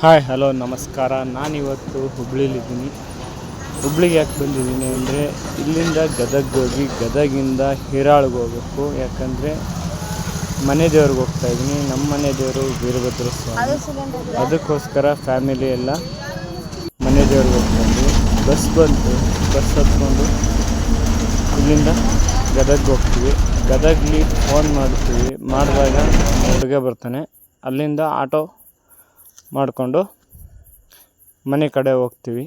Hi hello ನಮಸ್ಕಾರ. ನಾನಿವತ್ತು ಹುಬ್ಳಿಲಿದ್ದೀನಿ. ಹುಬ್ಳಿಗೆ ಯಾಕೆ ಬಂದಿದ್ದೀನಿ ಅಂದರೆ ಇಲ್ಲಿಂದ ಗದಗ್ಗೆ ಹೋಗಿ ಗದಗಿಂದ ಹೀರಾಳಿಗೆ ಹೋಗಬೇಕು. ಯಾಕಂದರೆ ಮನೆ ದೇವ್ರಿಗೆ ಹೋಗ್ತಾಯಿದ್ದೀನಿ. ನಮ್ಮ ಮನೆ ದೇವರು ವೀರಭದ್ರ ಸ್ವಾಮಿ. ಅದಕ್ಕೋಸ್ಕರ ಫ್ಯಾಮಿಲಿ ಎಲ್ಲ ಮನೆ ದೇವ್ರಿಗೆ ಹೋಗ್ತಾಯಿದ್ವಿ. ಬಸ್ ಬಂತು, ಬಸ್ ಹತ್ಕೊಂಡು ಇಲ್ಲಿಂದ ಗದಗ್ಗೆ ಹೋಗ್ತೀವಿ. ಗದಗಲ್ಲಿ ಫೋನ್ ಮಾಡ್ತೀವಿ, ಮಾಡಿದಾಗ ಹುಡುಗ ಬರ್ತಾನೆ. ಅಲ್ಲಿಂದ ಆಟೋ ಮಾಡಿಕೊಂಡು ಮನೆ ಕಡೆ ಹೋಗ್ತೀವಿ.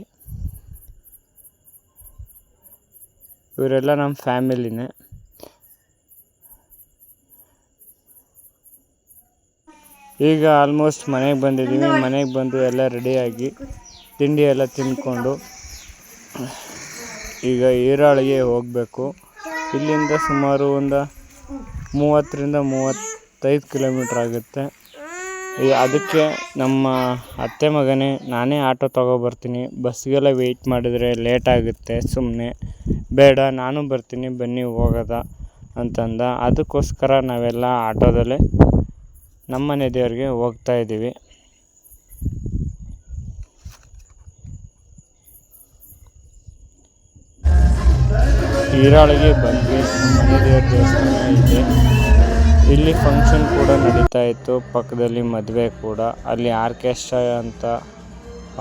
ಇವರೆಲ್ಲ ನಮ್ಮ ಫ್ಯಾಮಿಲಿನೇ. ಈಗ ಆಲ್ಮೋಸ್ಟ್ ಮನೆಗೆ ಬಂದಿದ್ದೀವಿ. ಮನೆಗೆ ಬಂದು ಎಲ್ಲ ರೆಡಿಯಾಗಿ ತಿಂಡಿ ಎಲ್ಲ ತಿಂದ್ಕೊಂಡು ಈಗ ಹೀರಾಳಿಗೆ ಹೋಗಬೇಕು. ಇಲ್ಲಿಂದ ಸುಮಾರು ಒಂದು 30-35 ಕಿಲೋಮೀಟ್ರ್ ಆಗುತ್ತೆ. ಅದಕ್ಕೆ ನಮ್ಮ ಅತ್ತೆ ಮಗನೇ ನಾನೇ ಆಟೋ ತೊಗೊಬರ್ತೀನಿ, ಬಸ್ಗೆಲ್ಲ ವೆಯ್ಟ್ ಮಾಡಿದರೆ ಲೇಟ್ ಆಗುತ್ತೆ, ಸುಮ್ಮನೆ ಬೇಡ ನಾನು ಬರ್ತೀನಿ ಬನ್ನಿ ಹೋಗೋದ ಅಂತಂದ. ಅದಕ್ಕೋಸ್ಕರ ನಾವೆಲ್ಲ ಆಟೋದಲ್ಲೇ ನಮ್ಮನೆ ದೇವ್ರಿಗೆ ಹೋಗ್ತಾಯಿದ್ದೀವಿ. ಹೀರಾಳಿಗೆ ಬಂದ್ವಿ. ಮನೆ ದೇವ್ರ ದೇವಸ್ಥಾನ ಇದೆ. ಇಲ್ಲಿ ಫಂಕ್ಷನ್ ಕೂಡ ನಡೀತಾ ಇತ್ತು, ಪಕ್ಕದಲ್ಲಿ ಮದುವೆ ಕೂಡ. ಅಲ್ಲಿ ಆರ್ಕೆಸ್ಟ್ರಾ ಅಂತ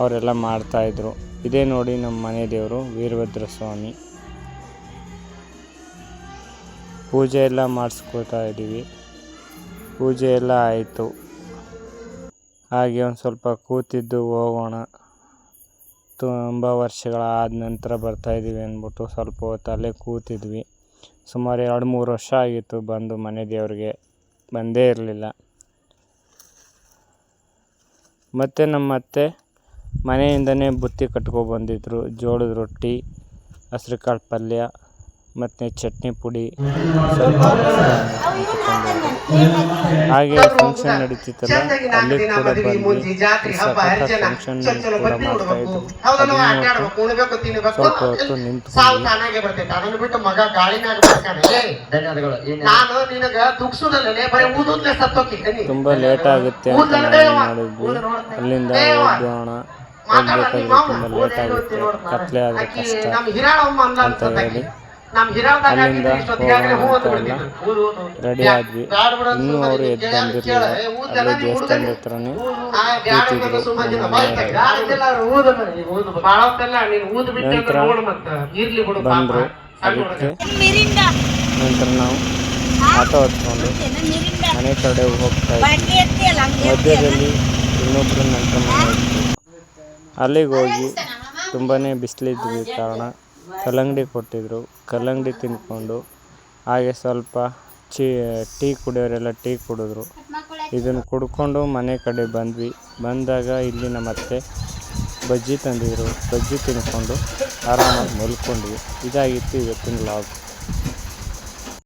ಅವರೆಲ್ಲ ಮಾಡ್ತಾಯಿದ್ರು. ಇದೇ ನೋಡಿ ನಮ್ಮ ಮನೆ ದೇವರು ವೀರಭದ್ರ ಸ್ವಾಮಿ. ಪೂಜೆ ಎಲ್ಲ ಮಾಡಿಸ್ಕೊತಾ ಇದ್ದೀವಿ. ಪೂಜೆ ಎಲ್ಲ ಆಯಿತು. ಹಾಗೆ ಒಂದು ಸ್ವಲ್ಪ ಕೂತಿದ್ದು ಹೋಗೋಣ, ತುಂಬ ವರ್ಷಗಳಾದ ನಂತರ ಬರ್ತಾಯಿದ್ದೀವಿ ಅಂದ್ಬಿಟ್ಟು ಸ್ವಲ್ಪ ಹೊತ್ತು ಅಲ್ಲೇ ಕೂತಿದ್ವಿ. ಸುಮಾರು 2-3 ವರ್ಷ ಆಗಿತ್ತು ಬಂದು ಮನೆ ದೇವ್ರಿಗೆ ಬಂದೇ ಇರಲಿಲ್ಲ. ಮತ್ತು ನಮ್ಮ ಅತ್ತೆ ಮನೆಯಿಂದನೇ ಬುತ್ತಿ ಕಟ್ಕೊಬಂದಿದ್ರು. ಜೋಳದ ರೊಟ್ಟಿ, ಹೆಸ್ರು ಕಾಳು ಪಲ್ಯ ಮತ್ತು ಚಟ್ನಿ ಪುಡಿ, ಸ್ವಲ್ಪ ಹಾಗೆ ಫಂಕ್ಷನ್ ನಡೀತಿತ್ತಲ್ಲ ಅಲ್ಲಿ ಕೂಡ ಬಂದ್ವಿ. ಫಂಕ್ಷನ್ ಕೂಡ ಮಾಡ್ತಾಯಿದ್ರು. ಸ್ವಲ್ಪ ಹೊತ್ತು ನಿಂತ್ಕೊಂಡ್ವಿ. ತುಂಬ ಲೇಟ್ ಆಗುತ್ತೆ ಅಂತ ನಾವು ಮಾಡಿದ್ವಿ. ಅಲ್ಲಿಂದ ಹೋಗೋಣ, ಹೋಗ್ಬೇಕಾದ್ರೆ ತುಂಬ ಲೇಟ್ ಆಗುತ್ತೆ, ಕತ್ಲೆ ಆದರೆ ಕಷ್ಟ ಅಂತ ಹೇಳಿ ಅಲ್ಲಿಂದ ಹೋಗೋಣ ಅಂತ ಎಲ್ಲ ರೆಡಿ ಆದ್ವಿ. ಇನ್ನೂ ಅವರು ಎದ್ದು ಬಂದಿರಲಿಲ್ಲ. ಅಲ್ಲೇ ದೇವಸ್ಥಾನದ ಹತ್ರನೇ ಕೂತಿದ್ರು ನಂತರ ಬಂದರು. ಅದಕ್ಕೆ ನಂತರ ನಾವು ಆಟೋ ಹತ್ಕೊಂಡು ಮನೆ ಕಡೆ ಹೋಗ್ತಾ ಇದ್ವಿ. ಮಧ್ಯದಲ್ಲಿ ಇನ್ನೊಬ್ಬರು ನಂತರ ಮನೆ ಇತ್ತು. ಅಲ್ಲಿಗೆ ಹೋಗಿ ತುಂಬಾ ಬಿಸಿಲಿದ್ದ ಕಾರಣ ಕಲ್ಲಂಗಡಿ ಕೊಟ್ಟಿದ್ದರು. ಕಲ್ಲಂಗಡಿ ತಿಂದ್ಕೊಂಡು ಹಾಗೆ ಸ್ವಲ್ಪ ಟೀ ಕುಡಿಯೋರೆಲ್ಲ ಟೀ ಕುಡಿದ್ರು. ಇದನ್ನು ಕುಡ್ಕೊಂಡು ಮನೆ ಕಡೆ ಬಂದ್ವಿ. ಬಂದಾಗ ಇಲ್ಲಿ ನಮ್ಮ ಅತ್ತೆ ಬಜ್ಜಿ ತಂದಿದ್ರು. ಬಜ್ಜಿ ತಿಂದ್ಕೊಂಡು ಆರಾಮಾಗಿ ಮಲ್ಕೊಂಡ್ವಿ. ಇದಾಗಿತ್ತು ಇವತ್ತಿನ ವ್ಲಾಗ್.